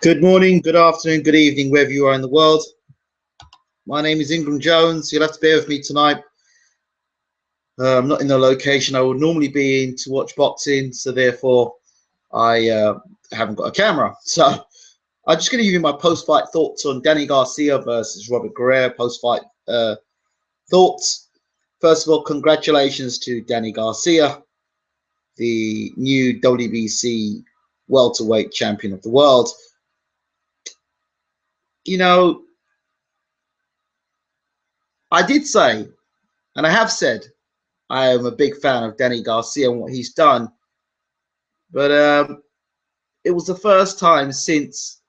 Good morning, good afternoon, good evening, wherever you are in the world. My name is Ingram Jones. You'll have to bear with me tonight. I'm not in the location I would normally be in to watch boxing, so therefore I haven't got a camera. So I'm just going to give you my post-fight thoughts on Danny Garcia versus Robert Guerrero post-fight thoughts. First of all, congratulations to Danny Garcia, the new WBC welterweight champion of the world. You know, I did say, and I have said, I am a big fan of Danny Garcia and what he's done. But it was the first time since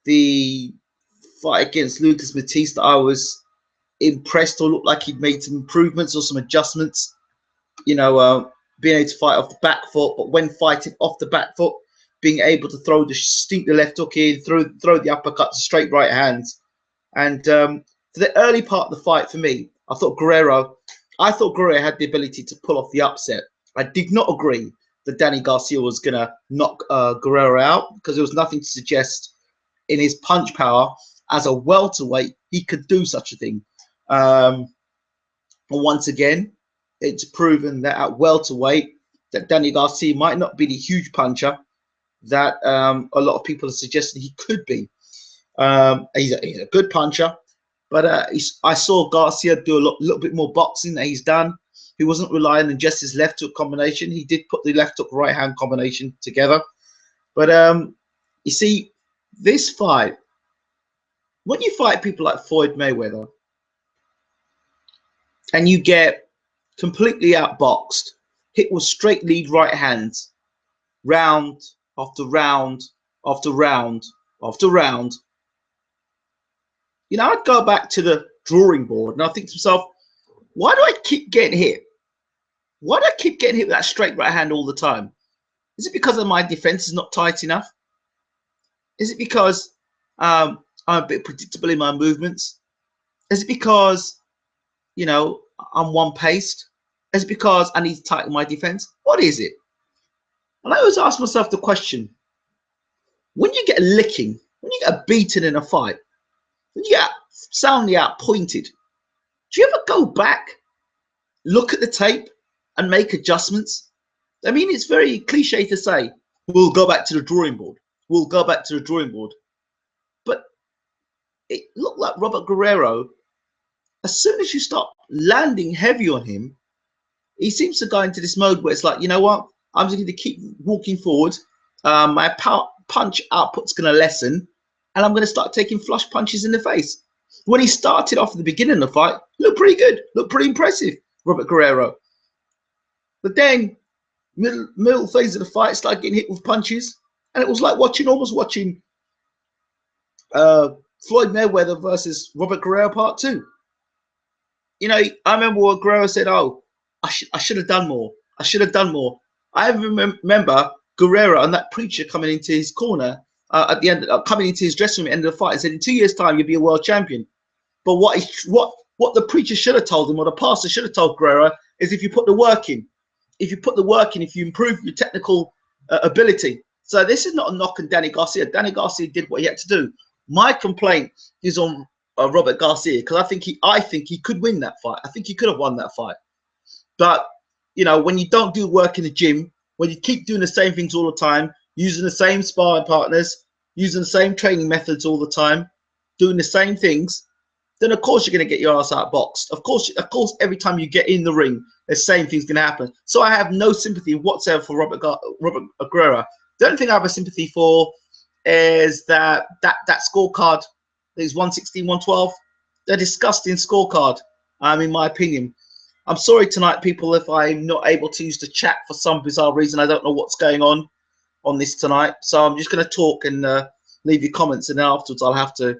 the fight against Lucas Matisse that I was impressed or looked like he'd made some improvements or some adjustments. You know, being able to fight off the back foot, but when fighting off the back foot, being able to throw the left hook in, throw the uppercut to straight right hands. And for the early part of the fight for me, I thought Guerrero had the ability to pull off the upset. I did not agree that Danny Garcia was going to knock Guerrero out because there was nothing to suggest in his punch power as a welterweight he could do such a thing. But once again, it's proven that at welterweight that Danny Garcia might not be the huge puncher that a lot of people are suggesting he could be. He's a good puncher. But I saw Garcia do a little bit more boxing that he's done. He wasn't relying on just his left hook combination. He did put the left hook right hand combination together. But you see, this fight, when you fight people like Floyd Mayweather and you get completely outboxed, hit with straight lead right hands, round after round after round after round, you know, I'd go back to the drawing board and I think to myself, why do I keep getting hit? Why do I keep getting hit with that straight right hand all the time? Is it because of my defense is not tight enough? Is it because I'm a bit predictable in my movements? Is it because, you know, I'm one-paced? Is it because I need to tighten my defense? What is it? And I always ask myself the question, when you get a licking, when you get a beating in a fight, when you get soundly outpointed, do you ever go back, look at the tape, and make adjustments? I mean, it's very cliche to say, we'll go back to the drawing board. We'll go back to the drawing board. But it looked like Robert Guerrero, as soon as you start landing heavy on him, he seems to go into this mode where it's like, you know what? I'm just going to keep walking forward. My punch output's going to lessen, and I'm going to start taking flush punches in the face. When he started off at the beginning of the fight, looked pretty good, looked pretty impressive, Robert Guerrero. But then, middle phase of the fight, started getting hit with punches, and it was like almost watching Floyd Mayweather versus Robert Guerrero Part 2. You know, I remember what Guerrero said, oh, I should have done more. I should have done more. I remember Guerrero and that preacher coming into his corner at the end, coming into his dressing room at the end of the fight and said, in 2 years' time, you'll be a world champion. But what the preacher should have told him, or the pastor should have told Guerrero, is if you put the work in, if you improve your technical ability. So this is not a knock on Danny Garcia. Danny Garcia did what he had to do. My complaint is on Robert Garcia, because I think he could win that fight. I think he could have won that fight. But, you know, when you don't do work in the gym, when you keep doing the same things all the time, using the same sparring partners, using the same training methods all the time, doing the same things, then of course you're going to get your ass outboxed. Of course, every time you get in the ring, the same thing's going to happen. So I have no sympathy whatsoever for Robert Guerrero. The only thing I have a sympathy for is that scorecard, there's 116, 112, they're disgusting scorecard, in my opinion. I'm sorry tonight, people, if I'm not able to use the chat for some bizarre reason. I don't know what's going on this tonight. So I'm just going to talk and leave your comments, and then afterwards I'll have to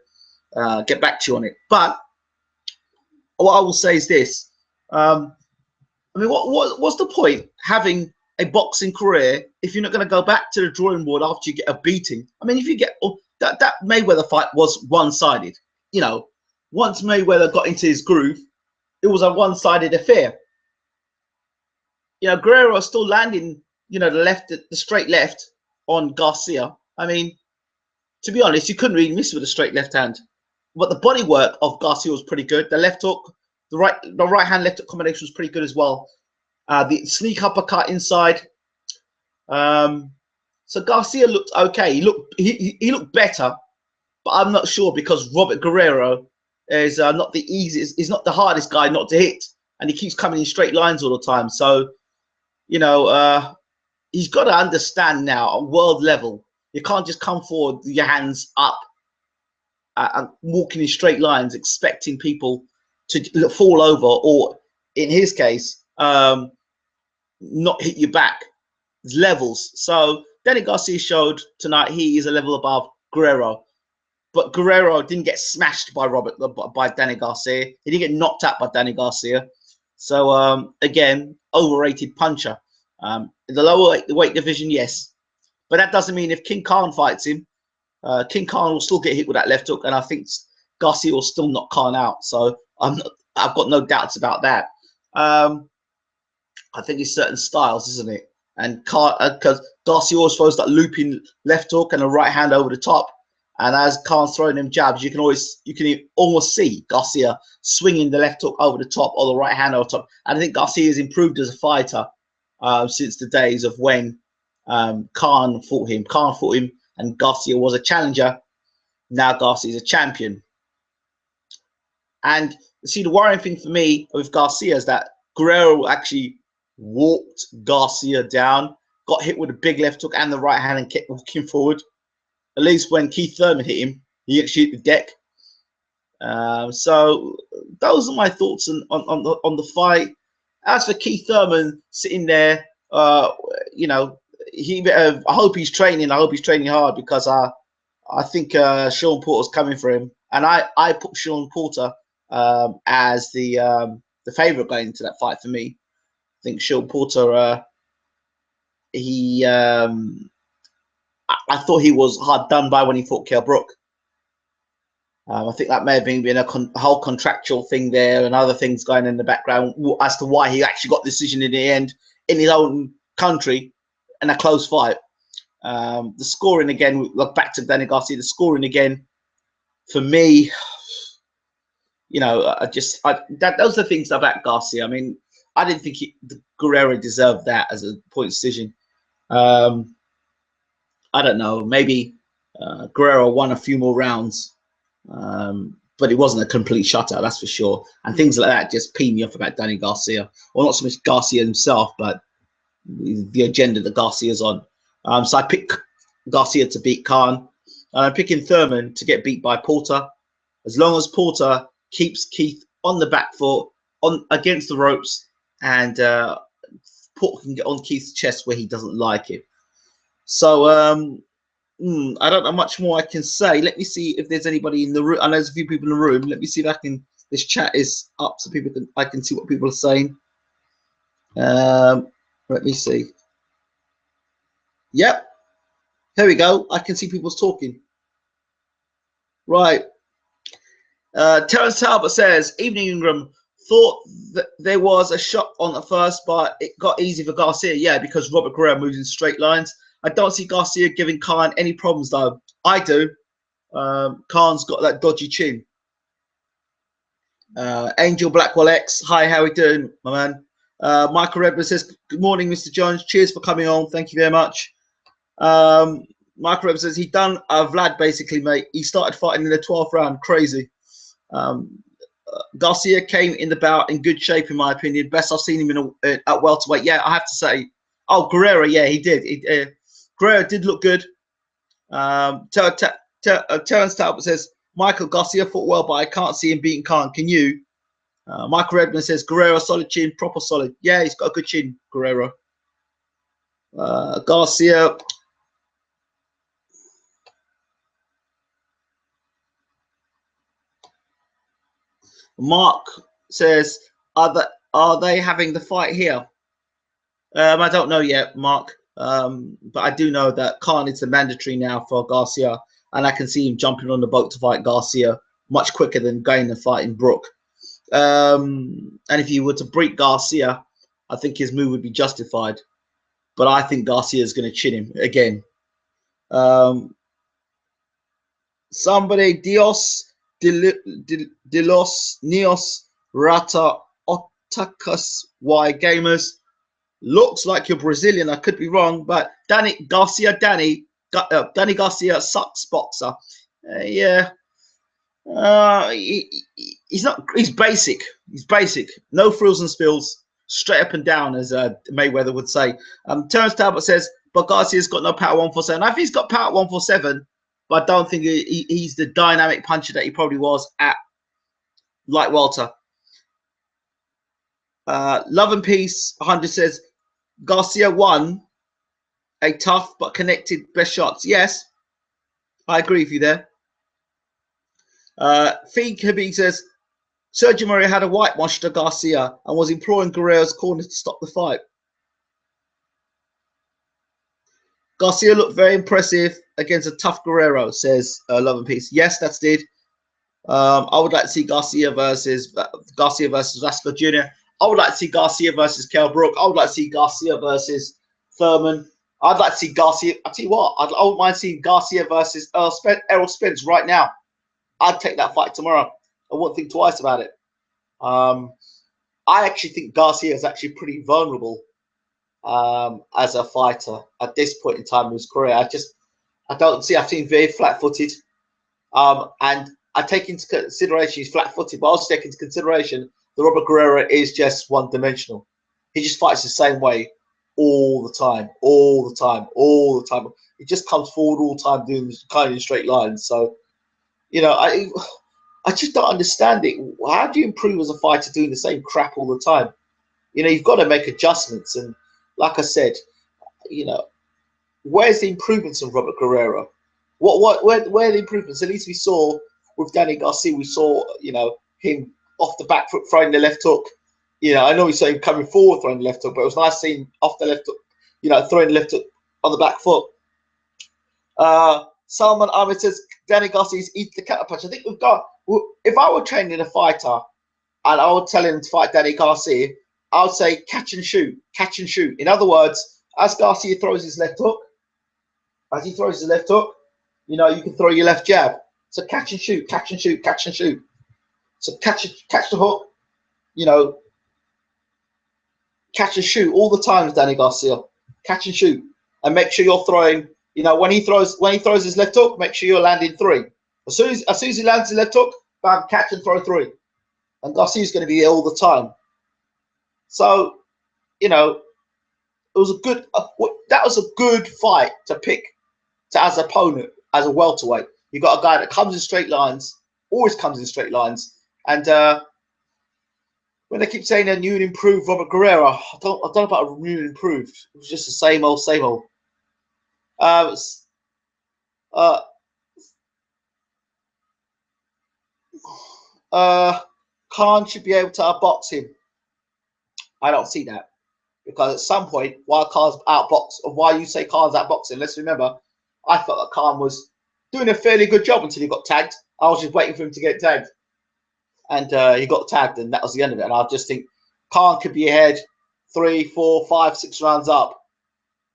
get back to you on it. But what I will say is this. I mean, what's the point having a boxing career if you're not going to go back to the drawing board after you get a beating? I mean, if you get that Mayweather fight was one-sided. You know, once Mayweather got into his groove, it was a one-sided affair. You know, Guerrero is still landing, you know, the straight left on Garcia. I mean, To be honest, you couldn't really miss with a straight left hand. But the body work of Garcia was pretty good. The left hook, the right hand left hook combination was pretty good as well. The sneak uppercut inside. So Garcia looked okay. He looked better, but I'm not sure because Robert Guerrero is not the easiest. He's not the hardest guy not to hit, and he keeps coming in straight lines all the time. So you know, he's got to understand now at world level, you can't just come forward with your hands up and walking in straight lines, expecting people to fall over, or in his case, not hit you back. It's levels. So Danny Garcia showed tonight he is a level above Guerrero, but Guerrero didn't get smashed by Danny Garcia. He didn't get knocked out by Danny Garcia. So again, overrated puncher. In the lower weight division, yes, but that doesn't mean if King Khan fights him, King Khan will still get hit with that left hook, and I think Garcia will still knock Khan out. So I've got no doubts about that. I think it's certain styles, isn't it? And because Garcia always throws that looping left hook and a right hand over the top, and as Khan's throwing them jabs, you can almost see Garcia swinging the left hook over the top or the right hand over the top. And I think Garcia has improved as a fighter since the days of when Khan fought him. Khan fought him, and Garcia was a challenger. Now Garcia is a champion. And see, the worrying thing for me with Garcia is that Guerrero actually walked Garcia down, got hit with a big left hook and the right hand, and kept walking forward. At least when Keith Thurman hit him, he actually hit the deck. So those are my thoughts on the fight. As for Keith Thurman sitting there, you know, I hope he's training. I hope he's training hard, because I think Sean Porter's coming for him, and I put Sean Porter as the favorite going into that fight for me. I think Sean Porter, I thought he was hard done by when he fought Kell Brook. I think that may have been a whole contractual thing there and other things going in the background as to why he actually got the decision in the end in his own country in a close fight. The scoring again, look back to Danny Garcia, the scoring again, for me, you know, those are the things about Garcia. I mean, I didn't think Guerrero deserved that as a point decision. I don't know, maybe Guerrero won a few more rounds, but it wasn't a complete shutout, that's for sure. And things like that just pee me off about Danny Garcia. Well, not so much Garcia himself, but the agenda that Garcia's on. So I picked Garcia to beat Khan, and I'm picking Thurman to get beat by Porter. As long as Porter keeps Keith on the back foot, against the ropes, and Porter can get on Keith's chest where he doesn't like it. So I don't know much more I can say. Let me see if there's anybody in the room. I know there's a few people in the room. Let me see if this chat is up so I can see what people are saying. Let me see. Yep. Here we go. I can see people's talking. Right. Terence Talbot says, "Evening Ingram, thought that there was a shot on the first, but it got easy for Garcia." Yeah, because Robert Guerrero moves in straight lines. I don't see Garcia giving Khan any problems, though. I do. Khan's got that dodgy chin. Angel Blackwell X, hi, how we doing, my man? Michael Redmond says, "Good morning, Mr. Jones. Cheers for coming on. Thank you very much." Michael Redmond says, "He done Vlad, basically, mate. He started fighting in the 12th round. Crazy." Garcia came in the bout in good shape, in my opinion. Best I've seen him at welterweight. Yeah, I have to say. Oh, Guerrero, yeah, he did. Guerrero did look good. Terence Talbot says, "Michael, Garcia fought well, but I can't see him beating Khan. Can you?" Michael Redmond says, "Guerrero, solid chin, proper solid." Yeah, he's got a good chin, Guerrero. Garcia. Mark says, "Are they having the fight here?" I don't know yet, Mark. But I do know that Khan is a mandatory now for Garcia, and I can see him jumping on the boat to fight Garcia much quicker than going and fighting Brook. And if you were to break Garcia, I think his move would be justified. But I think Garcia is going to chin him again. Somebody de los Nios Rata Otakus Y Gamers. Looks like you're Brazilian. I could be wrong, but Danny Garcia sucks boxer. Yeah, he's not. He's basic. He's basic. No frills and spills. Straight up and down, as Mayweather would say. Terence Talbot says, but Garcia's got no power 147. I think he's got power 147, but I don't think he's the dynamic puncher that he probably was at light welter. Love and Peace 100 says, Garcia won a tough but connected best shots. Yes, I agree with you there. Fee Habib says, Sergio Moreira had a whitewashed Garcia and was imploring Guerrero's corner to stop the fight. Garcia looked very impressive against a tough Guerrero, says Love and Peace. Yes, that's did. I would like to see Garcia versus Vasco Jr. I would like to see Garcia versus Kell Brook. I would like to see Garcia versus Thurman. I'd like to see Garcia. I tell you what, I wouldn't mind seeing Garcia versus Errol Spence right now. I'd take that fight tomorrow. I wouldn't think twice about it. I actually think Garcia is actually pretty vulnerable as a fighter at this point in time in his career. I don't see. I've seen very flat-footed, and I take into consideration he's flat-footed, but I also take into consideration that Robert Guerrero is just one-dimensional. He just fights the same way all the time, all the time, all the time. He just comes forward all the time doing this kind of straight lines. So, you know, I just don't understand it. How do you improve as a fighter doing the same crap all the time? You know, you've got to make adjustments. And like I said, you know, where's the improvements in Robert Guerrero? Where are the improvements? At least we saw with Danny Garcia, we saw, you know, him off the back foot throwing the left hook. You know, I know we saw him coming forward throwing the left hook, but it was nice seeing off the left hook, you know, throwing the left hook on the back foot. Salman Ahmed says Danny Garcia's eat the counter punch. I think we've got. If I were training a fighter and I would tell him to fight Danny Garcia, I would say catch and shoot, catch and shoot. In other words, as Garcia throws his left hook, you know, you can throw your left jab. So catch and shoot, catch and shoot, catch and shoot. So catch the hook, you know, catch and shoot all the times, Danny Garcia. Catch and shoot, and make sure you're throwing. You know, when he throws his left hook, make sure you're landing three. As soon as he lands his left hook, bam, catch and throw three. And Garcia's going to be here all the time. So, you know, it was a good. That was a good fight to pick as an opponent, as a welterweight. You got a guy that comes in straight lines, always comes in straight lines, and when they keep saying they're new and improved Robert Guerrero, I don't know about new and improved. It was just the same old, same old. Khan should be able to outbox him. I don't see that, because at some point, while Khan's outbox, or why you say Khan's outboxing, let's remember, I thought that Khan was doing a fairly good job until he got tagged. I was just waiting for him to get tagged, and he got tagged, and that was the end of it. And I just think Khan could be ahead 3, 4, 5, 6 rounds up,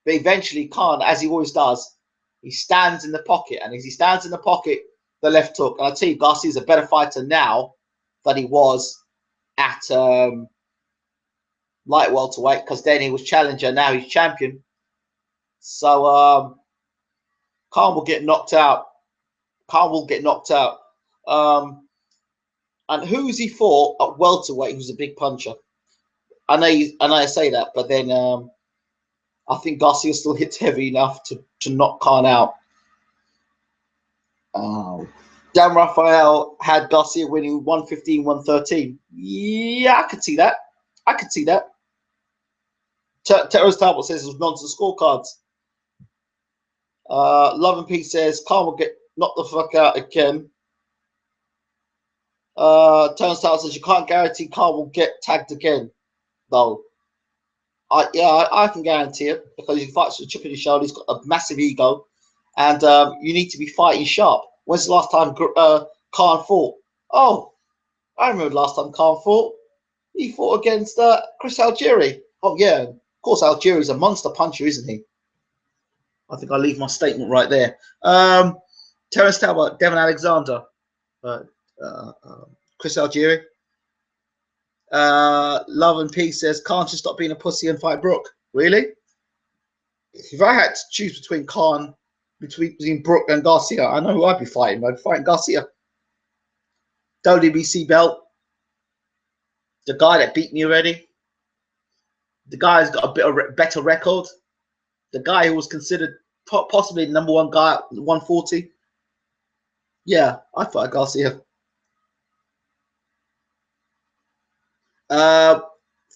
but eventually Khan, as he always does, he stands in the pocket, and as he stands in the pocket, the left hook. And I tell you, Garcia's a better fighter now than he was at light welterweight, because then he was challenger, now he's champion. So Khan will get knocked out. And who's he fought at welterweight who's a big puncher? I know I say that, but then I think Garcia still hits heavy enough to knock Khan out. Dan Rafael had Garcia winning 115, 113. Yeah, I could see that. Terrence Talbot says it was nonsense scorecards. Love and Peace says Khan will get knocked the fuck out again. Terrence Talbot says you can't guarantee Khan will get tagged again, though. I can guarantee it, because he fights with a chip in his shoulder. He's got a massive ego, and you need to be fighting sharp. When's the last time Khan fought? Oh, I remember the last time Khan fought. He fought against Chris Algieri. Oh yeah, of course Algieri's a monster puncher, isn't he? I think I'll leave my statement right there. Terence Talbot, Devon Alexander, uh, uh, Chris Algieri. Love and Peace says, can't you stop being a pussy and fight Brooke? Really? If I had to choose between Brooke and Garcia, I know who I'd be fighting. I'd be fighting Garcia. WBC belt. The guy that beat me already. The guy who's got a bit of better record. The guy who was considered possibly the number one guy at 140. Yeah, I'd fight Garcia.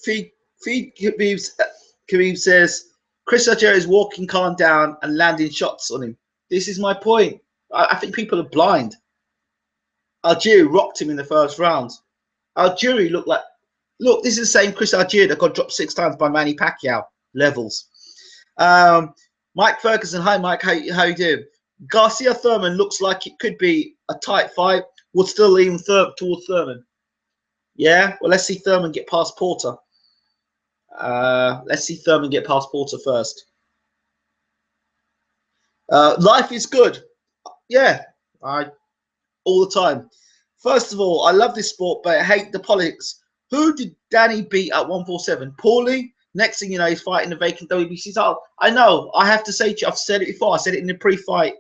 Feed Khabib says, Chris Algieri is walking Khan down and landing shots on him. This is my point. I think people are blind. Algieri rocked him in the first round. Algieri looked like, look, this is the same Chris Algieri that got dropped 6 times by Manny Pacquiao levels. Mike Ferguson, hi Mike, how you doing? Garcia Thurman looks like it could be a tight fight. Would still lean towards Thurman. Yeah, well, let's see Thurman get past Porter. Let's see Thurman get past Porter first. Life is good. Yeah, all the time. First of all, I love this sport, but I hate the politics. Who did Danny beat at 147? Paulie? Next thing you know, he's fighting the vacant WBC title. I know. I have to say to you, I've said it before. I said it in the pre-fight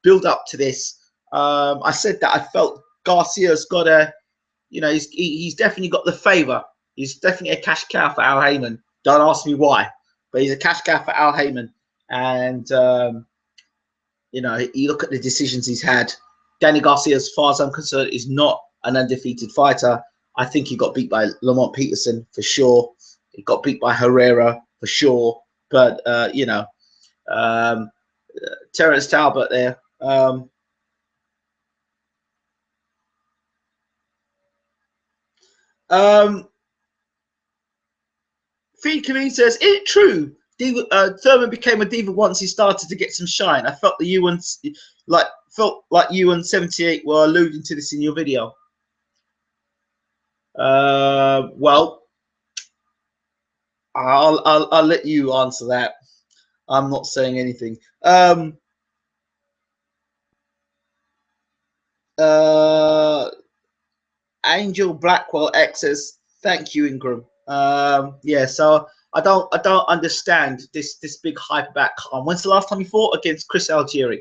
build up to this. I said that I felt Garcia's got a, you know, he's definitely got the favor. He's definitely a cash cow for Al Heyman. Don't ask me why, but he's a cash cow for Al Heyman. And, you know, you look at the decisions he's had. Danny Garcia, as far as I'm concerned, is not an undefeated fighter. I think he got beat by Lamont Peterson for sure. He got beat by Guerrero for sure. But, you know, Terence Talbot there. Feed Kareem says, is it true Thurman became a diva once he started to get some shine? I felt you and you and 78 were alluding to this in your video. Well, I'll let you answer that. I'm not saying anything. Angel Blackwell X says, thank you, Ingram. Yeah, so I don't understand this big hype about Khan. When's the last time he fought against Chris Algieri?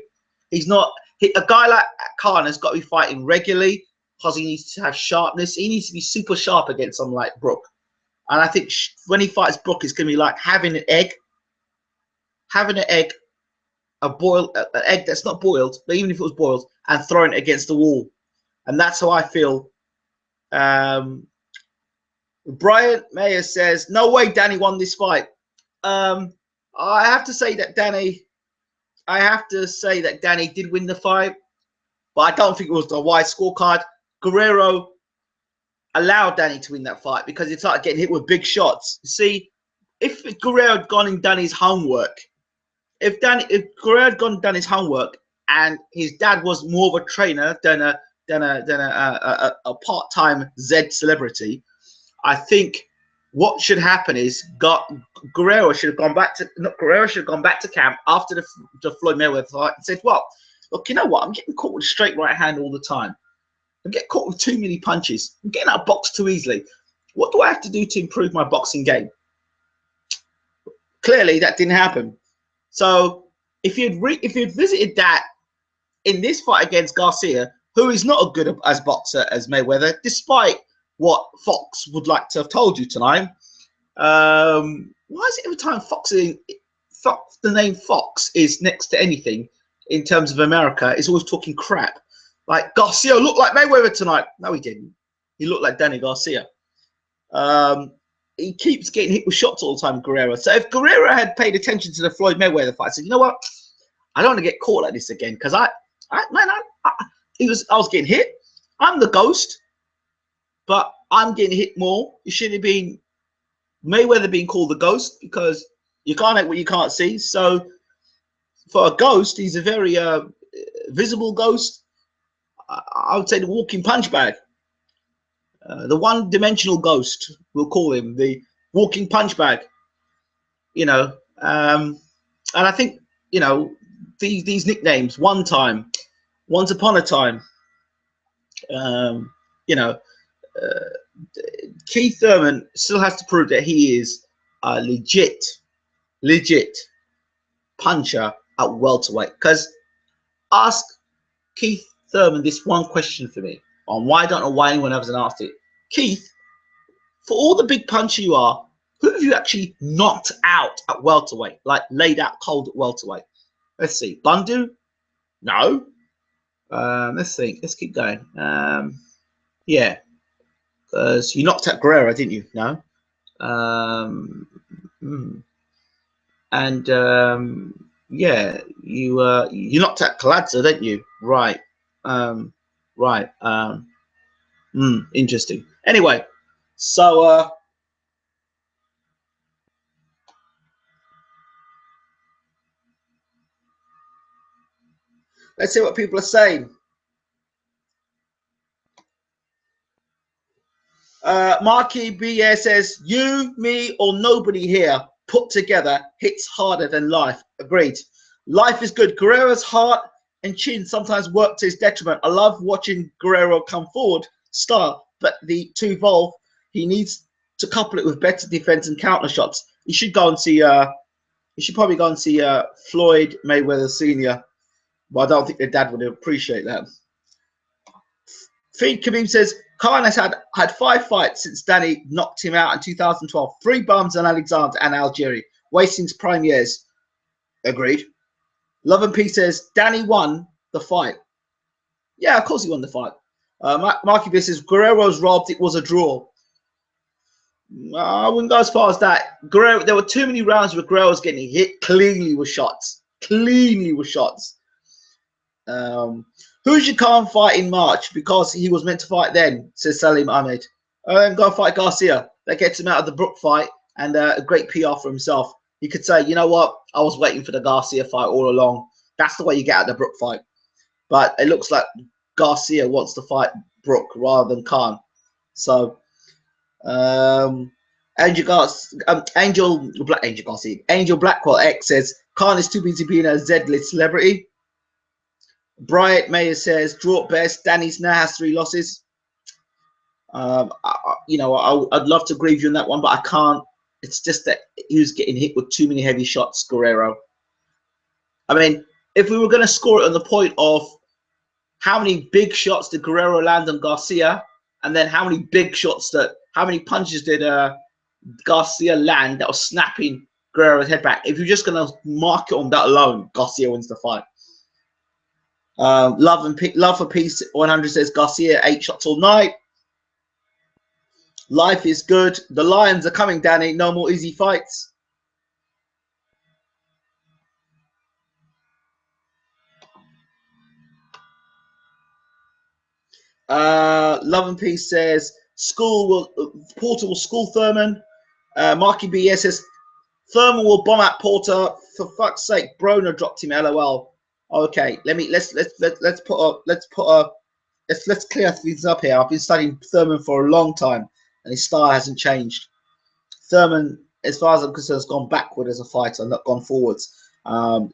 He's not a guy like Khan has got to be fighting regularly because he needs to have sharpness. He needs to be super sharp against someone like Brooke. And I think when he fights Brooke, it's going to be like having an egg, an egg that's not boiled, but even if it was boiled, and throwing it against the wall. And that's how I feel. Brian Mayer says, no way Danny won this fight. I have to say that Danny did win the fight, but I don't think it was the wide scorecard. Guerrero allowed Danny to win that fight because he started getting hit with big shots. See, if Guerrero had gone and done his homework, if Guerrero had gone and done his homework, and his dad was more of a trainer than a part-time Z celebrity, I think what should happen is Guerrero should have gone back to camp after the Floyd Mayweather fight and said, well, look, you know what? I'm getting caught with a straight right hand all the time. I'm getting caught with too many punches. I'm getting out of box too easily. What do I have to do to improve my boxing game? Clearly, that didn't happen. So if you'd visited that in this fight against Garcia, who is not as good as boxer as Mayweather, despite what Fox would like to have told you tonight. Why is it every time the name Fox is next to anything in terms of America, it's always talking crap? Like, Garcia looked like Mayweather tonight. No, he didn't. He looked like Danny Garcia. He keeps getting hit with shots all the time, Guerrero. So if Guerrero had paid attention to the Floyd Mayweather fight, said, you know what? I don't want to get caught like this again because I was getting hit. I'm the ghost, but I'm getting hit more. It should have been Mayweather being called the ghost because you can't hit what you can't see. So for a ghost, he's a very visible ghost. I would say the walking punch bag. The one-dimensional ghost, we'll call him, the walking punch bag. You know, and I think, you know, these nicknames. One time, once upon a time. You know, Keith Thurman still has to prove that he is a legit puncher at welterweight. Because ask Keith Thurman this one question for me, on why I don't know why anyone hasn't asked it. Keith, for all the big puncher you are, who have you actually knocked out at welterweight, like laid out cold at welterweight? Let's see, Bundu? No. Let's think. Let's keep going. Yeah, because you knocked out Guerrero, didn't you? No. And yeah, you knocked out Colazzo, didn't you? Right. Right. Interesting. Anyway, so let's see what people are saying. Marky BS says, you, me, or nobody here put together hits harder than life. Agreed. Life is good. Guerrero's heart and chin sometimes work to his detriment. I love watching Guerrero come forward, start, but to evolve, he needs to couple it with better defense and counter shots. You should go and see. You should probably go and see Floyd Mayweather Sr. But I don't think their dad would appreciate that. Feed Khabib says Khan has had 5 fights since Danny knocked him out in 2012. 3 bums on Alexander and Algieri, wasting his prime years. Agreed. Love and Peace says Danny won the fight. Yeah, of course he won the fight. Marky B says Guerrero's robbed. It was a draw. I wouldn't go as far as that. Guerrero, there were too many rounds where Guerrero was getting hit cleanly with shots. Cleanly with shots. Who should Khan fight in March because he was meant to fight then, says Salim Ahmed. Then go fight Garcia. That gets him out of the Brook fight and a great PR for himself. He could say, you know what? I was waiting for the Garcia fight all along. That's the way you get out of the Brook fight. But it looks like Garcia wants to fight Brook rather than Khan. So, Angel Blackwell X says Khan is too busy being a Z-list celebrity. Bryant Mayer says draw at best. Danny's now has 3 losses. I'd love to agree with you on that one, but I can't. It's just that he was getting hit with too many heavy shots, Guerrero. I mean, if we were going to score it on the point of how many big shots did Guerrero land on Garcia, and then how many punches did Garcia land that was snapping Guerrero's head back? If you're just going to mark it on that alone, Garcia wins the fight. Love for Peace 100 says Garcia 8 shots all night. Life is good. The Lions are coming, Danny. No more easy fights. Love and Peace says Porter will school Thurman. Marky BS says Thurman will bomb out Porter. For fuck's sake, Broner dropped him. LOL. Okay, let's clear things up here. I've been studying Thurman for a long time, and his style hasn't changed. Thurman, as far as I'm concerned, has gone backward as a fighter, not gone forwards.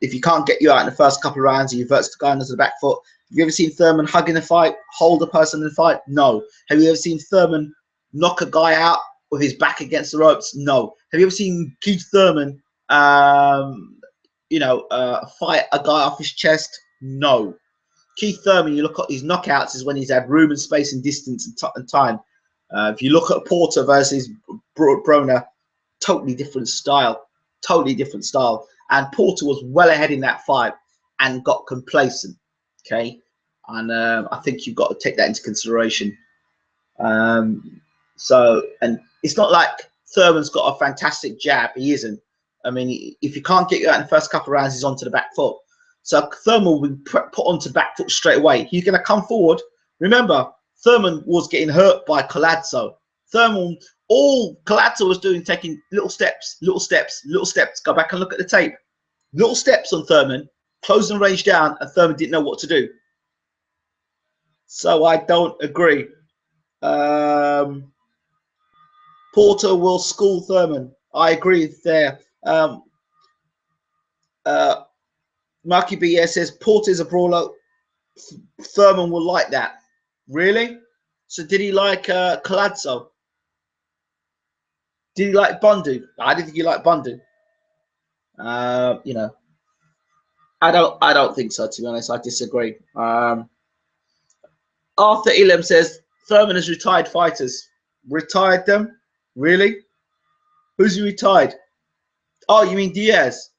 If he can't get you out in the first couple of rounds, he reverts to going into the back foot. Have you ever seen Thurman hug in a fight, hold a person in a fight? No. Have you ever seen Thurman knock a guy out with his back against the ropes? No. Have you ever seen Keith Thurman fight a guy off his chest? No. Keith Thurman, you look at his knockouts, is when he's had room and space and distance and time. If you look at Porter versus Broner, totally different style. Totally different style. And Porter was well ahead in that fight and got complacent. Okay. And I think you've got to take that into consideration. And it's not like Thurman's got a fantastic jab. He isn't. I mean, if you can't get you out in the first couple of rounds, he's onto the back foot. So Thurman will be put onto back foot straight away. He's going to come forward. Remember, Thurman was getting hurt by Colazzo. All Colazzo was doing, taking little steps. Go back and look at the tape. Little steps on Thurman, closing range down, and Thurman didn't know what to do. So I don't agree. Porter will school Thurman. I agree there. Marky BS says Porter's a brawler. Thurman will like that. Really? So did he like Collazo? Did he like Bundu? I didn't think he liked Bundu. You know, I don't think so. To be honest, I disagree. Arthur Elam says Thurman has retired fighters. Retired them? Really? Who's he retired? Oh, you mean Diaz?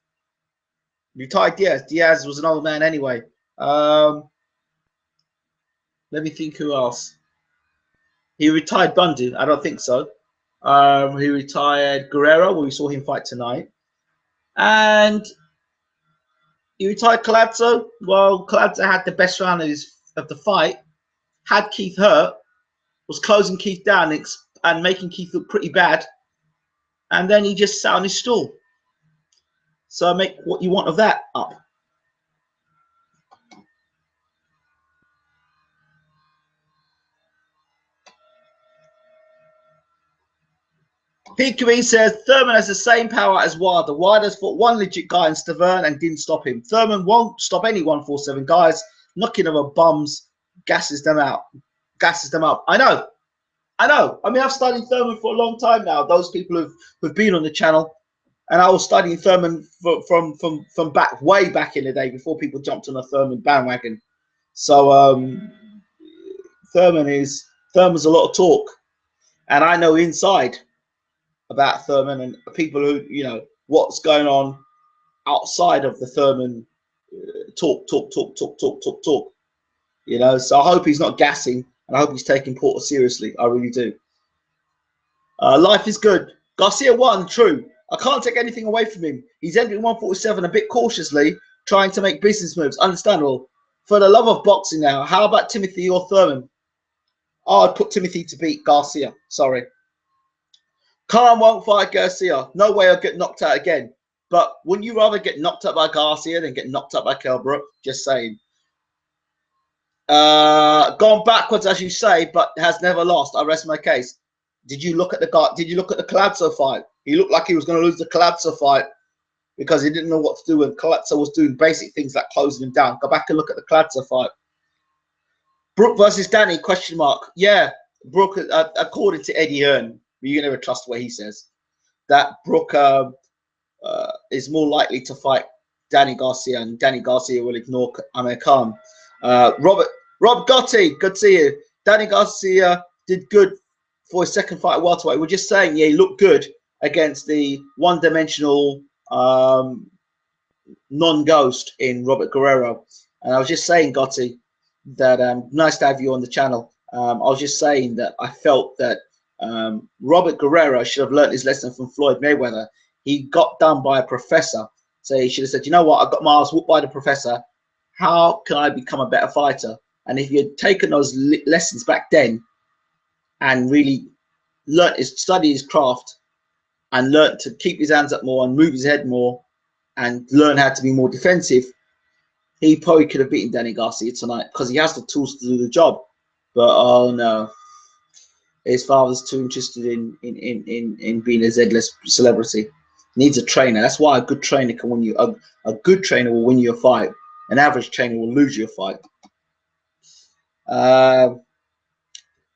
Retired Diaz. Diaz was an old man anyway. Let me think who else. He retired Bundu. I don't think so. He retired Guerrero. Well, we saw him fight tonight. And he retired Collazo. Well, Collazo had the best round of the fight. Had Keith hurt. Was closing Keith down and making Keith look pretty bad. And then he just sat on his stool. So make what you want of that up. Pete Kareem says Thurman has the same power as Wilder. Wilder's fought one legit guy in Stavern and didn't stop him. Thurman won't stop any 147 guys. Knocking over bums, gasses them out, gasses them up. I know. I mean, I've studied Thurman for a long time now. Those people who've been on the channel, and I was studying Thurman from back way back in the day before people jumped on a Thurman bandwagon. So Thurman's a lot of talk, and I know inside about Thurman and people who, you know, what's going on outside of the Thurman talk. You know, so I hope he's not gassing, and I hope he's taking Porter seriously. I really do. Life is good. Garcia won, true. I can't take anything away from him. He's entering 147 a bit cautiously, trying to make business moves. Understandable. For the love of boxing now, how about Timothy or Thurman? Oh, I'd put Timothy to beat Garcia. Sorry. Khan won't fight Garcia. No way I'll get knocked out again. But wouldn't you rather get knocked out by Garcia than get knocked out by Kell Brook? Just saying. Gone backwards, as you say, but has never lost. I rest my case. Did you look at the guy? Did you look at the Collazo fight? He looked like he was going to lose the Collazo fight because he didn't know what to do when Collazo was doing basic things like closing him down. Go back and look at the Collazo fight. Brook versus Danny? Question mark. Yeah, Brook. According to Eddie Hearn, you never trust what he says. That Brook is more likely to fight Danny Garcia, and Danny Garcia will ignore Amir Khan. Rob Gotti, good to see you. Danny Garcia did good for his second fight at welterweight. We're just saying, yeah, he looked good against the one-dimensional non-ghost in Robert Guerrero. And I was just saying, Gotti, that nice to have you on the channel. I was just saying that I felt that Robert Guerrero should have learned his lesson from Floyd Mayweather. He got done by a professor. So he should have said, you know what, I got my ass whooped by the professor. How can I become a better fighter? And if he had taken those lessons back then and really studied his craft and learned to keep his hands up more and move his head more and learn how to be more defensive, he probably could have beaten Danny Garcia tonight because he has the tools to do the job. But oh no, his father's too interested in being a Z-list celebrity. Needs a trainer. That's why a good trainer can win you. A good trainer will win you a fight. An average trainer will lose you a fight.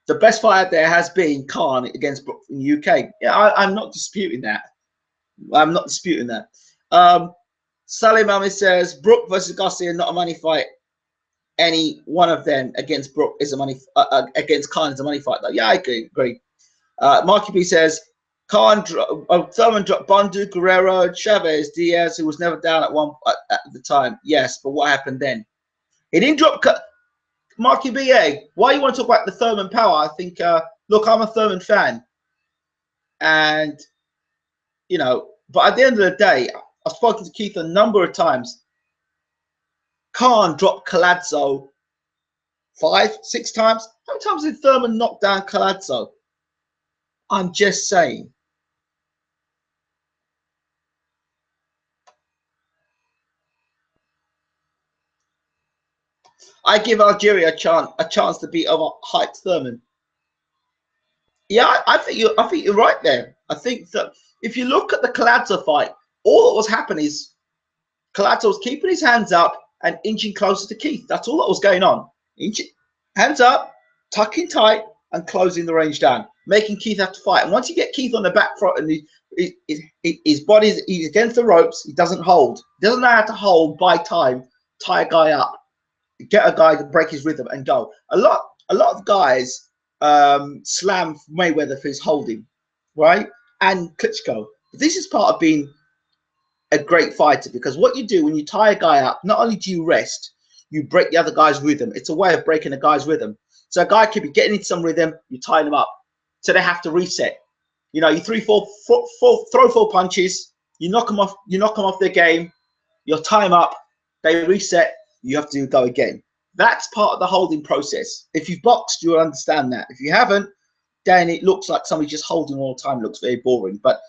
The best fight out there has been Khan against Brook in the UK. Yeah, I'm not disputing that. I'm not disputing that. Salim Ahmed says Brook versus Garcia, not a money fight. Any one of them against Brook is a money. Against Khan is a money fight. Though. Yeah, I agree. Marky B says Thurman dropped Bundu, Guerrero, Chavez, Diaz, who was never down at the time. Yes, but what happened then? He didn't drop. Marky BA, why you want to talk about the Thurman power? I think, look, I'm a Thurman fan. And, you know, but at the end of the day, I've spoken to Keith a number of times. Khan dropped Collazo 5, 6 times. How many times did Thurman knock down Collazo? I'm just saying. I give Algeria a chance to beat overhyped Thurman. Yeah, I think you're right there. I think that if you look at the Collazo fight, all that was happening is Collateral was keeping his hands up and inching closer to Keith. That's all that was going on. Hands up, tucking tight, and closing the range down, making Keith have to fight. And once you get Keith on the back front and his body's he's against the ropes, he doesn't hold. He doesn't know how to hold, buy time, tie a guy up, get a guy to break his rhythm and go. A lot of guys slam Mayweather for his holding, right? And Klitschko. This is part of being a great fighter, because what you do when you tie a guy up, not only do you rest, you break the other guy's rhythm. It's a way of breaking a guy's rhythm. So a guy could be getting into some rhythm, you tie them up, so they have to reset. You know, you throw four punches, you knock them off their game, you tie them up, they reset, you have to go again. That's part of the holding process. If you've boxed, you'll understand that. If you haven't, then it looks like somebody just holding all the time. It looks very boring. But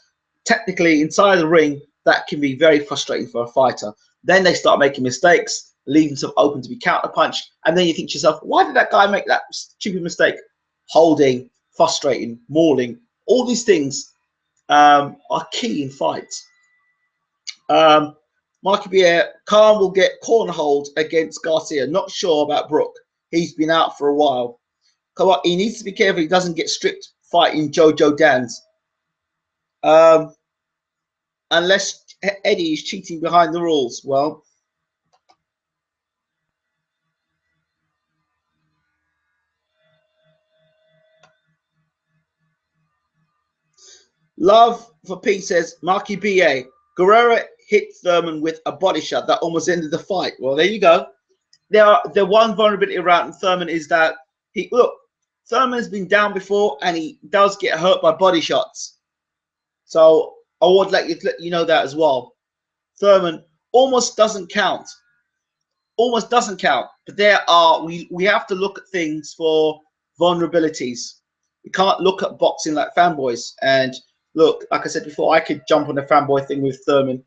technically, inside the ring, that can be very frustrating for a fighter. Then they start making mistakes, leaving themselves open to be counterpunched. And then you think to yourself, why did that guy make that stupid mistake? Holding, frustrating, mauling, all these things are key in fights. Mikey Bier, Khan will get corner hold against Garcia. Not sure about Brook. He's been out for a while. He needs to be careful he doesn't get stripped fighting Jojo Dans. Unless Eddie is cheating behind the rules. Well, Love for Peace says, Marky B.A. Guerrero hit Thurman with a body shot that almost ended the fight. Well, there you go. The one vulnerability around Thurman is that Thurman's been down before and he does get hurt by body shots. So I would let you know that as well. Thurman almost doesn't count. Almost doesn't count. But we have to look at things for vulnerabilities. We can't look at boxing like fanboys. And look, like I said before, I could jump on the fanboy thing with Thurman.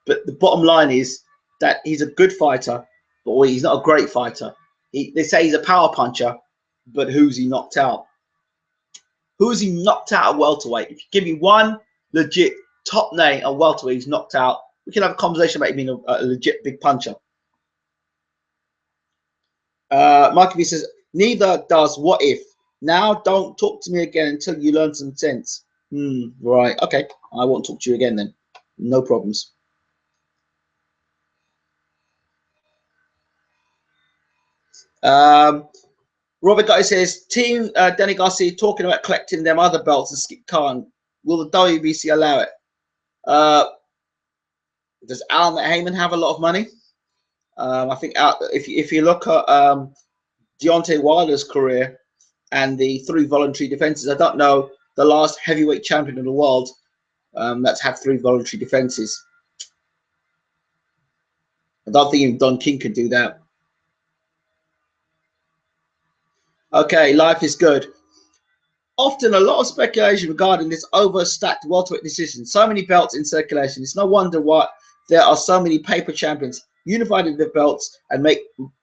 But the bottom line is that he's a good fighter, but he's not a great fighter. They say he's a power puncher, but who's he knocked out? Who is he knocked out at welterweight? If you give me one legit top name at welterweight he's knocked out, we can have a conversation about him being a legit big puncher. Mikey B says, neither does What If. Now don't talk to me again until you learn some sense. Right. Okay. I won't talk to you again then. No problems. Robert Guy says, Team Danny Garcia talking about collecting them other belts and Skip Khan. Will the WBC allow it? Does Al Heyman have a lot of money? I think if you look at Deontay Wilder's career and the 3 voluntary defenses, I don't know the last heavyweight champion in the world that's had 3 voluntary defenses. I don't think even Don King could do that. Okay, life is good. Often a lot of speculation regarding this overstacked welterweight decision. So many belts in circulation. It's no wonder why there are so many paper champions unified in the belts and make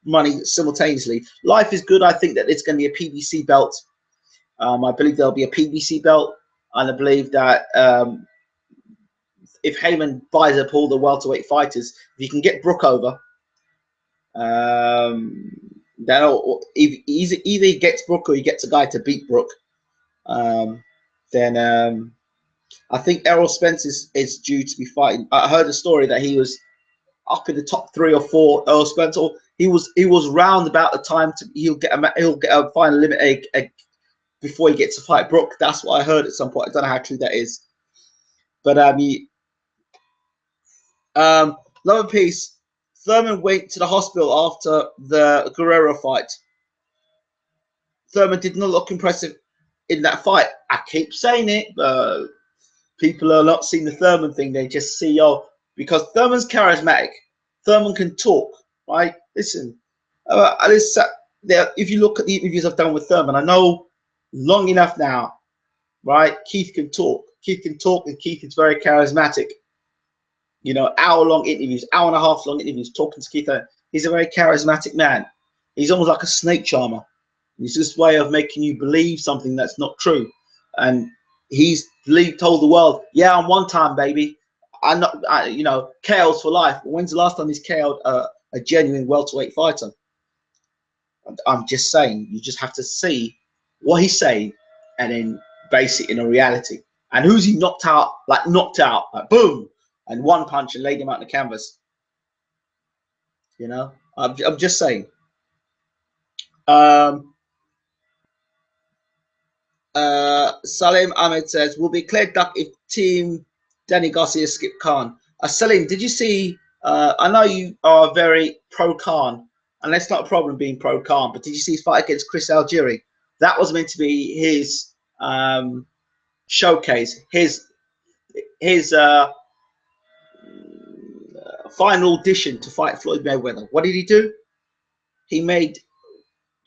money simultaneously. Life is good. I think that it's going to be a PBC belt. I believe there'll be a PBC belt, and I believe that if Heyman buys up all the welterweight fighters, if you can get Brook over, then either he gets Brook or he gets a guy to beat Brook. Then I think Errol Spence is due to be fighting. I heard a story that he was up in the top 3 or 4. Errol Spence, or he was round about the time he'll get a final limit before he gets to fight Brook. That's what I heard at some point. I don't know how true that is, but love and peace. Thurman went to the hospital after the Guerrero fight. Thurman did not look impressive in that fight. I keep saying it, but people are not seeing the Thurman thing. They just see, because Thurman's charismatic. Thurman can talk, right? Listen, if you look at the interviews I've done with Thurman, I know long enough now, right? Keith can talk. Keith can talk, and Keith is very charismatic. You know, hour-long interviews, hour-and-a-half-long interviews, talking to Keith. He's a very charismatic man. He's almost like a snake charmer. It's this way of making you believe something that's not true. And he's told the world, yeah, I'm one time, baby. I'm not, you know, KO's for life. But when's the last time he's KO'd a genuine welterweight fighter? I'm just saying, you just have to see what he's saying and then base it in a reality. And who's he knocked out, like boom, and one punch and laid him out on the canvas. You know, I'm just saying. Salim Ahmed says, will be clear duck if team Danny Garcia skip Khan. Salim, did you see, I know you are very pro Khan, and that's not a problem being pro Khan, but did you see his fight against Chris Algieri? That was meant to be his showcase, his final audition to fight Floyd Mayweather. What did he do? He made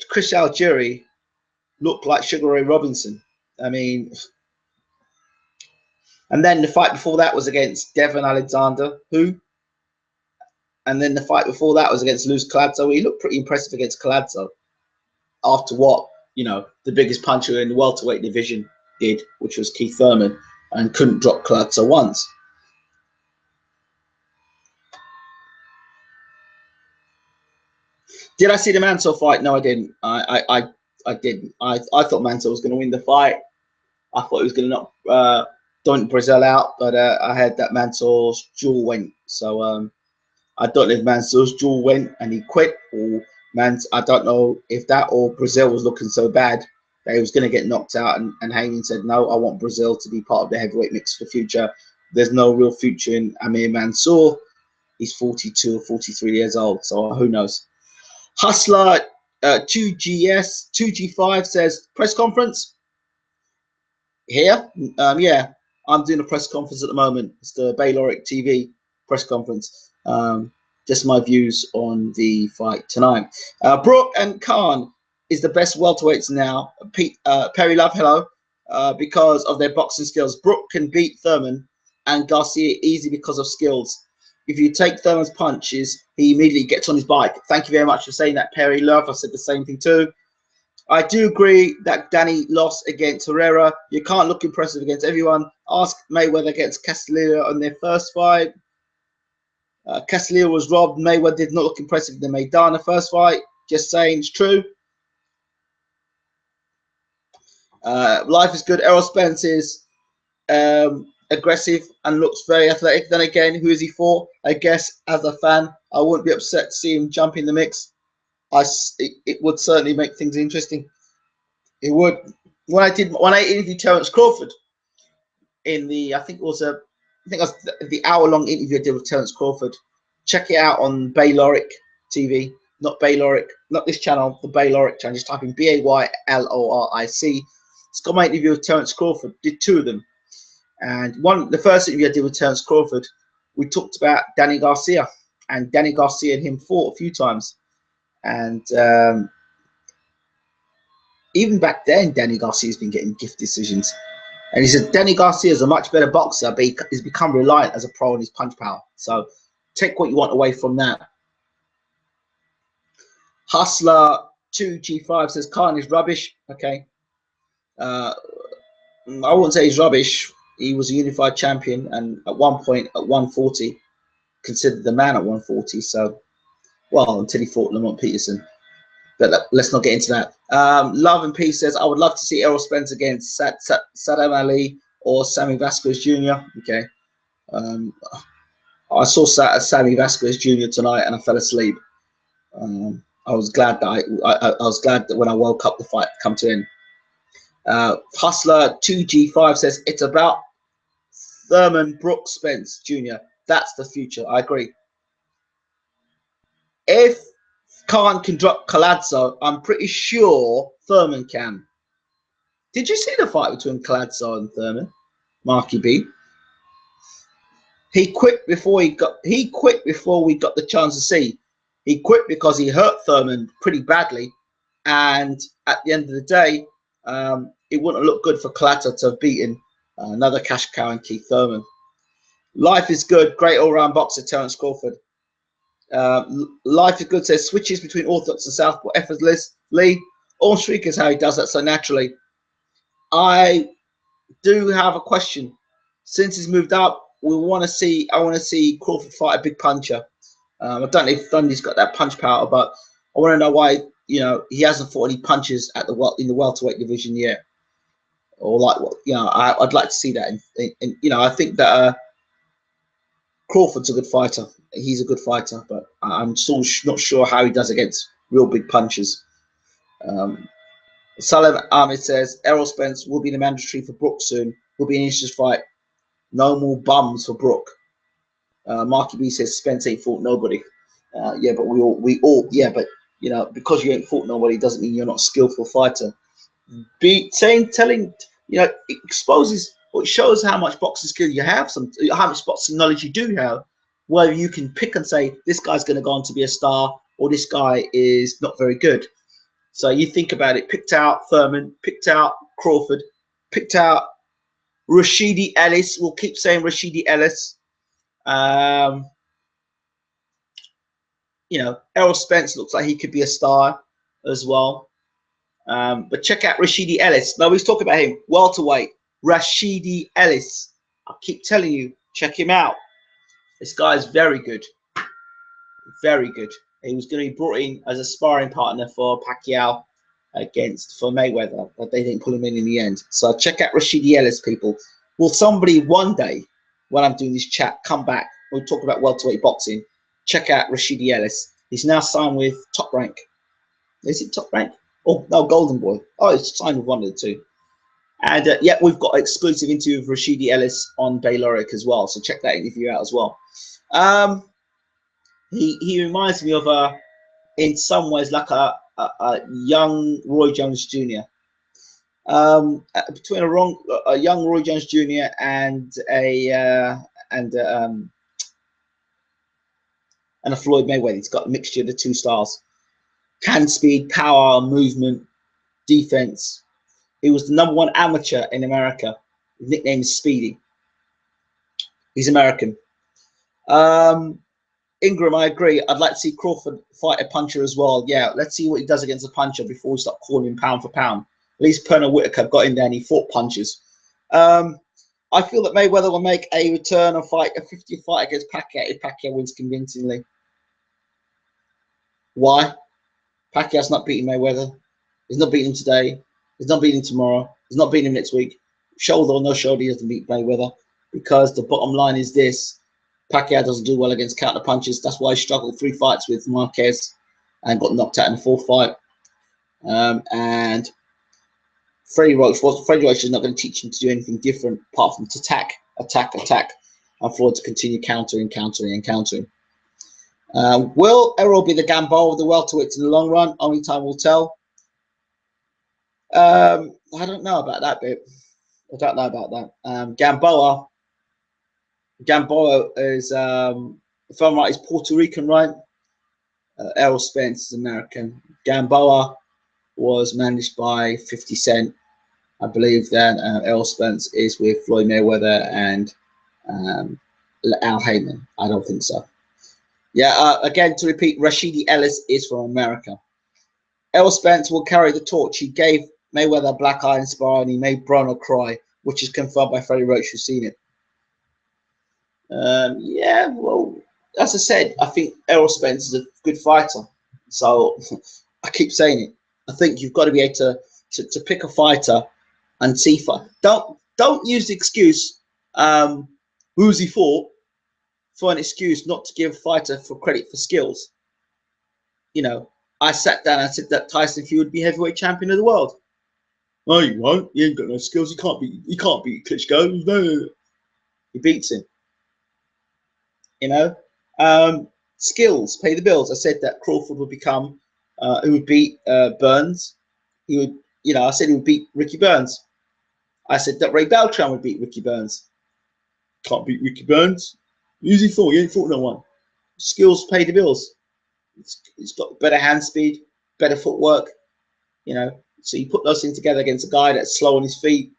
Chris Algieri look like Sugar Ray Robinson. I mean, and then the fight before that was against Devon Alexander, and then the fight before that was against Luis Collazo. He looked pretty impressive against Collazo after what, you know, the biggest puncher in the welterweight division did, which was Keith Thurman, and couldn't drop Collazo once. Did I see the Mansell fight? No, I didn't. I didn't. I thought Mansell was going to win the fight. I thought he was going to knock Don Brazil out, but I heard that Mansell's jaw went. So I don't know if Mansell's jaw went and he quit, or I don't know if that or Brazil was looking so bad that he was going to get knocked out, and Heyman said, no, I want Brazil to be part of the heavyweight mix for the future. There's no real future in Amir Mansour. He's 42 or 43 years old, so who knows. Hustler 2GS 2G5 says, press conference here. Yeah, I'm doing a press conference at the moment. It's the Bayloric TV press conference. Just my views on the fight tonight. Brooke and Khan is the best welterweights now. Perry Love, hello. Because of their boxing skills. Brooke can beat Thurman and Garcia easy because of skills. If you take Thurman's punches, he immediately gets on his bike. Thank you very much for saying that, Perry Love. I said the same thing too. I do agree that Danny lost against Guerrero. You can't look impressive against everyone. Ask Mayweather against Castillo on their first fight. Castillo was robbed. Mayweather did not look impressive in the Maidana first fight. Just saying, it's true. Life is good. Errol Spence is aggressive and looks very athletic. Then again, who is he for? I guess as a fan, I wouldn't be upset to see him jump in the mix. It would certainly make things interesting. It would. When I interviewed Terence Crawford in the, I think it was the hour-long interview I did with Terence Crawford. Check it out on Bayloric TV, not Bayloric, not this channel, the Bayloric channel. Just type in BAYLORIC. It's got my interview with Terence Crawford. Did two of them. And the first interview I did with Terence Crawford, we talked about Danny Garcia, and Danny Garcia and him fought a few times. And even back then, Danny Garcia's been getting gift decisions. And he said Danny Garcia is a much better boxer, but he's become reliant as a pro on his punch power. So take what you want away from that. Hustler 2G5 says Khan is rubbish. Okay. I wouldn't say he's rubbish. He was a unified champion, and at one point at 140, considered the man at 140. So, well, until he fought Lamont Peterson. But let's not get into that. Love and Peace says, I would love to see Errol Spence against Saddam Ali or Sammy Vasquez Jr. Okay. I saw Sammy Vasquez Jr. tonight and I fell asleep. I was glad that I was glad that when I woke up, the fight come to end. Hustler 2G5 says, it's about Thurman, Brooks, Spence Jr. That's the future. I agree. If Khan can drop Collazo, I'm pretty sure Thurman can. Did you see the fight between Collazo and Thurman? Marky B. He quit before we got the chance to see. He quit because he hurt Thurman pretty badly, and at the end of the day, it wouldn't look good for Collazo to have beaten another cash cow in Keith Thurman. Life is good. Great all-round boxer, Terence Crawford. Life is good says switches between orthodox and southpaw effortlessly. On streak is how he does that so naturally. I do have a question. Since he's moved up, we want to see. I want to see Crawford fight a big puncher. I don't know if Dundee's got that punch power, but I want to know why he hasn't fought any punches at in the welterweight division yet, or like what I'd like to see that. And I think that Crawford's a good fighter. He's a good fighter, but I'm still not sure how he does against real big punches. Salim Ahmed says Errol Spence will be the mandatory for Brook soon. Will be an interesting fight. No more bums for Brook. Marky B says Spence ain't fought nobody. Yeah, but we all, yeah, but because you ain't fought nobody doesn't mean you're not a skillful fighter. Telling, it exposes or it shows how much boxing skill you have, how much boxing knowledge you do have, where you can pick and say this guy's going to go on to be a star or this guy is not very good. So you think about it, picked out Thurman, picked out Crawford, picked out Rashidi Ellis. We'll keep saying Rashidi Ellis. Errol Spence looks like he could be a star as well. But check out Rashidi Ellis. Nobody's talking about him. Welterweight, Rashidi Ellis. I keep telling you, check him out. This guy is very good. Very good. He was going to be brought in as a sparring partner for Pacquiao for Mayweather, but they didn't pull him in the end. So check out Rashidi Ellis, people. Will somebody one day, when I'm doing this chat, come back? We'll talk about welterweight boxing. Check out Rashidi Ellis. He's now signed with Top Rank. Is it Top Rank? Oh, no, Golden Boy. Oh, it's signed with one of the two. And yeah, we've got an exclusive interview with Rashidi Ellis on Bayloric as well. So check that interview out as well. He reminds me of in some ways like a young Roy Jones Jr. Between a young Roy Jones Jr. and a Floyd Mayweather. He's got a mixture of the two styles: hand speed, power, movement, defense. He was the #1 amateur in America. His nickname is Speedy. He's American. Ingram, I agree. I'd like to see Crawford fight a puncher as well. Yeah, let's see what he does against a puncher before we start calling him pound for pound. At least Pernell Whitaker got in there and he fought punches. I feel that Mayweather will make a return and fight a 50 fight against Pacquiao if Pacquiao wins convincingly. Why? Pacquiao's not beating Mayweather. He's not beating him today. He's not beating him tomorrow. He's not beating him next week. Shoulder or no shoulder, he doesn't beat Mayweather. Because the bottom line is this: Pacquiao doesn't do well against counter punches. That's why he struggled 3 fights with Marquez and got knocked out in the 4th fight. And Freddie Roach is not going to teach him to do anything different apart from to attack, and Floyd to continue countering. Will Errol be the Gamboa of the welterweights in the long run? Only time will tell. I don't know about that bit. I don't know about that. Gamboa is, if I'm right, is Puerto Rican, right? Errol Spence is American. Gamboa was managed by 50 Cent. I believe that Errol Spence is with Floyd Mayweather and Al Heyman. I don't think so. Yeah, again, to repeat, Rashidi Ellis is from America. Errol Spence will carry the torch. He gave Mayweather a black eye in sparring. He made Broner cry, which is confirmed by Freddie Roach, who's seen it. Yeah, well, as I said, I think Errol Spence is a good fighter. So I keep saying it. I think you've got to be able to pick a fighter and see. Don't use the excuse who's he fought for an excuse not to give a fighter for credit for skills. I sat down and said that Tyson Fury would be heavyweight champion of the world. No, he won't. He ain't got no skills. He can't beat Klitschko. No. He beats him. Skills pay the bills. I said that Crawford would become, who would beat Burns. He would, I said he would beat Ricky Burns. I said that Ray Beltran would beat Ricky Burns. Can't beat Ricky Burns. Who's he fought? He ain't fought no one. Skills pay the bills. He's got better hand speed, better footwork. So you put those things together against a guy that's slow on his feet,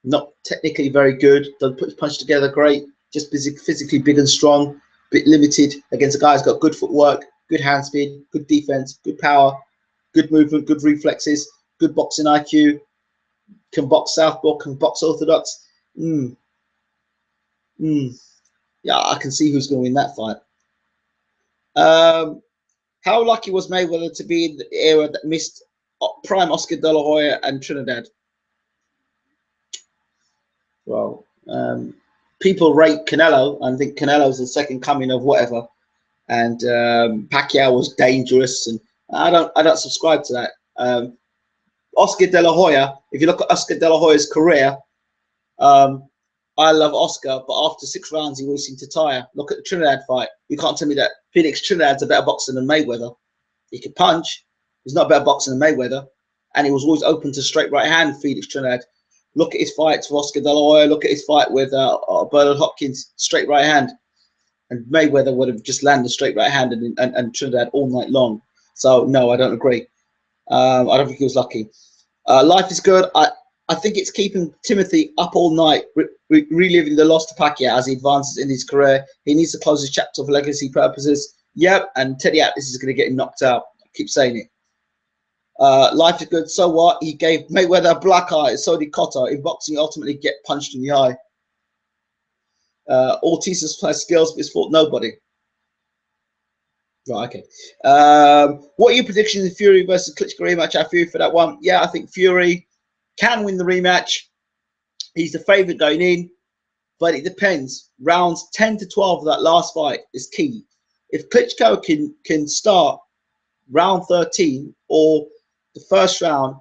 not technically very good, doesn't put his punch together great, just physically big and strong, bit limited against a guy who's got good footwork, good hand speed, good defense, good power, good movement, good reflexes, good boxing IQ, can box southpaw, can box orthodox. Mm, yeah, I can see who's going to win that fight. How lucky was Mayweather to be in the era that missed prime Oscar De La Hoya and Trinidad? Well, people rate Canelo and think Canelo's the second coming of whatever, and Pacquiao was dangerous, and I don't subscribe to that. Oscar De La Hoya, if you look at Oscar De La Hoya's career, um, I love Oscar, but after 6 rounds, he always seemed to tire. Look at the Trinidad fight. You can't tell me that Felix Trinidad's a better boxer than Mayweather. He could punch. He's not a better boxer than Mayweather. And he was always open to straight right hand, Felix Trinidad. Look at his fights with Oscar De La Hoya. Look at his fight with Bernard Hopkins, straight right hand. And Mayweather would have just landed straight right hand and Trinidad all night long. So, no, I don't agree. I don't think he was lucky. Life is good. I think it's keeping Timothy up all night, reliving the loss to Pacquiao as he advances in his career. He needs to close his chapter for legacy purposes. Yep, and Teddy Atlas is going to get him knocked out. I keep saying it. Life is good. So what? He gave Mayweather a black eye. So did Cotto. In boxing, you ultimately get punched in the eye. Ortiz's skills, but it's fought nobody. Right, okay. What are your predictions in Fury versus Klitschko rematch? I feel for that one. Yeah, I think Fury can win the rematch. He's the favourite going in, but it depends. Rounds 10 to 12 of that last fight is key. If Klitschko can start round 13 or the first round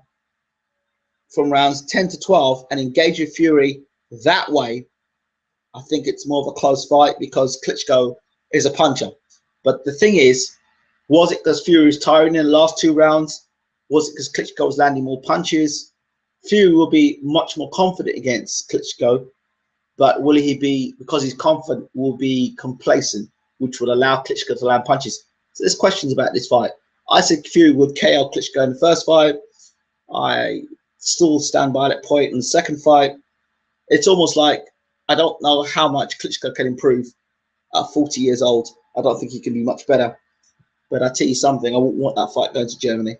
from rounds 10 to 12 and engage with Fury that way, I think it's more of a close fight because Klitschko is a puncher. But the thing is, was it because Fury was tiring in the last 2 rounds? Was it because Klitschko was landing more punches? Fury will be much more confident against Klitschko, but will he be, because he's confident, will be complacent, which will allow Klitschko to land punches? So there's questions about this fight. I said Fury would KO Klitschko in the first fight. I still stand by that point in the second fight. It's almost like I don't know how much Klitschko can improve at 40 years old. I don't think he can be much better. But I tell you something, I wouldn't want that fight going to Germany.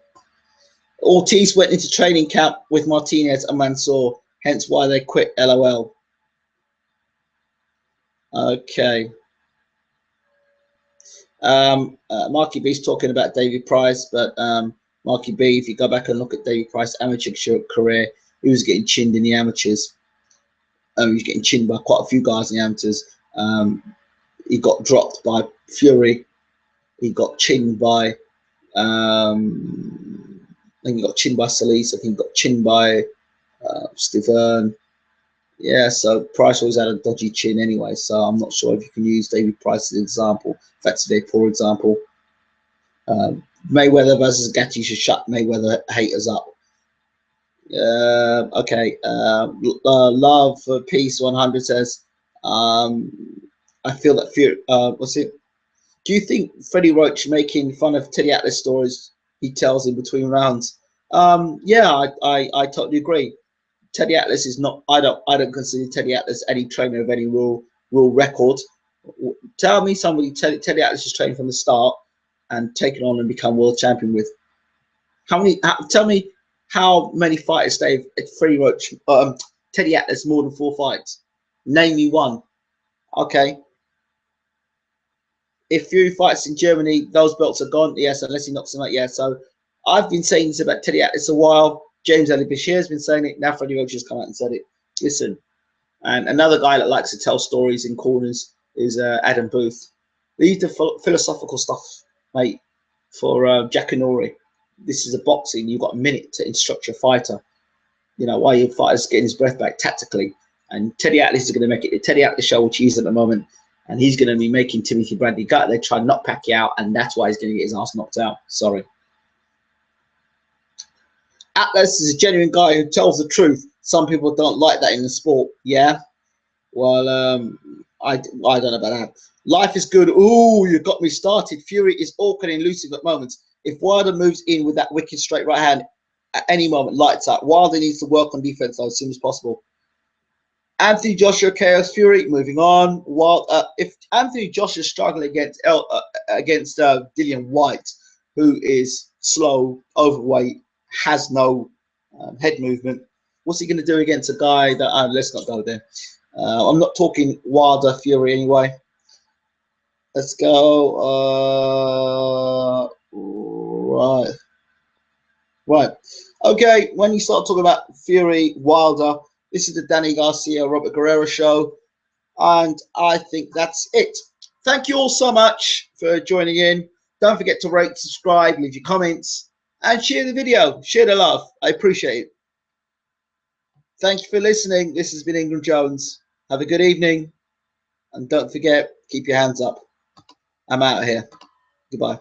Ortiz went into training camp with Martinez and Mansour, hence why they quit. LOL. Okay. Marky B's talking about David Price, but Marky B, if you go back and look at David Price's amateur career, he was getting chinned in the amateurs. He was getting chinned by quite a few guys in the amateurs. He got dropped by Fury. He got chinned by I think he got chinned by Solis. I think he got chinned by Stiverne. Yeah, so Price always had a dodgy chin anyway, so I'm not sure if you can use David Price as an example. That's a very poor example. Mayweather versus Gatti should shut Mayweather haters up. Okay. Love for Peace 100 says, I feel that Fury. What's it? Do you think Freddie Roach making fun of Teddy Atlas stories he tells in between rounds? Yeah, I totally agree. Teddy Atlas is not. I don't consider Teddy Atlas any trainer of any real record. Tell me somebody Teddy Atlas is training from the start and taken on and become world champion with. How many? Tell me how many fighters they've Freddie Roach, Teddy Atlas more than 4 fights. Name me one. Okay. If Fury fights in Germany, those belts are gone. Yes, unless he knocks them out. Yeah. So I've been saying this about Teddy Atlas a while. James Ali Bashir has been saying it. Now Freddie Roach has come out and said it. Listen, and another guy that likes to tell stories in corners is Adam Booth. Leave the philosophical stuff, mate, for Jackanory. This is a boxing. You've got a minute to instruct your fighter. You know, while your fighter's getting his breath back tactically. And Teddy Atlas is going to make it the Teddy Atlas show, which he is at the moment. And he's going to be making Timothy Bradley gut. They try to knock Pacquiao out, and that's why he's going to get his ass knocked out. Sorry. Atlas is a genuine guy who tells the truth. Some people don't like that in the sport. Yeah. Well, I don't know about that. Life is good. Ooh, you got me started. Fury is awkward and elusive at moments. If Wilder moves in with that wicked straight right hand at any moment, lights up. Wilder needs to work on defense though as soon as possible. Anthony Joshua KO's Fury. Moving on. If Anthony Joshua is struggling against Dillian White, who is slow, overweight, has no head movement, what's he going to do against a guy that? Let's not go there. I'm not talking Wilder Fury anyway. Let's go. Right. Okay. When you start talking about Fury, Wilder, this is the Danny Garcia, Robert Guerrero show. And I think that's it. Thank you all so much for joining in. Don't forget to rate, subscribe, leave your comments, and share the video. Share the love. I appreciate it. Thank you for listening. This has been Ingram Jones. Have a good evening. And don't forget, keep your hands up. I'm out of here. Goodbye.